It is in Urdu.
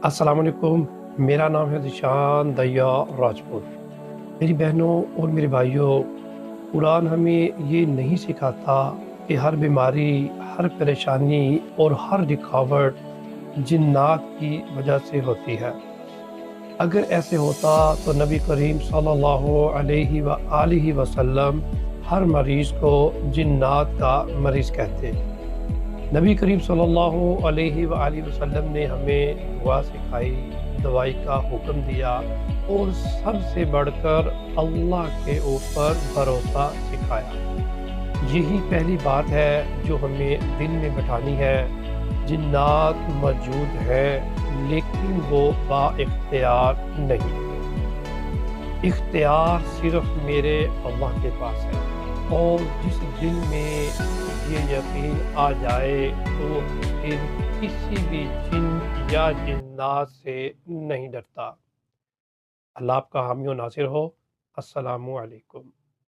السلام علیکم، میرا نام ہے ذیشان دیا راجپوت۔ میری بہنوں اور میرے بھائیوں، قرآن ہمیں یہ نہیں سکھاتا کہ ہر بیماری، ہر پریشانی اور ہر رکاوٹ جنات کی وجہ سے ہوتی ہے۔ اگر ایسے ہوتا تو نبی کریم صلی اللہ علیہ وآلہ وسلم ہر مریض کو جنات کا مریض کہتے۔ نبی کریم صلی اللہ علیہ وآلہ وسلم نے ہمیں دعا سکھائی، دوائی کا حکم دیا اور سب سے بڑھ کر اللہ کے اوپر بھروسہ سکھایا۔ یہی پہلی بات ہے جو ہمیں دل میں بٹھانی ہے۔ جنات موجود ہے لیکن وہ با اختیار نہیں۔ اختیار صرف میرے اللہ کے پاس ہے، اور جس دل میں یہ یقین آ جائے تو پھر کسی بھی جن یا جنات سے نہیں ڈرتا۔ اللہ آپ کا حامی و ناصر ہو۔ السلام علیکم۔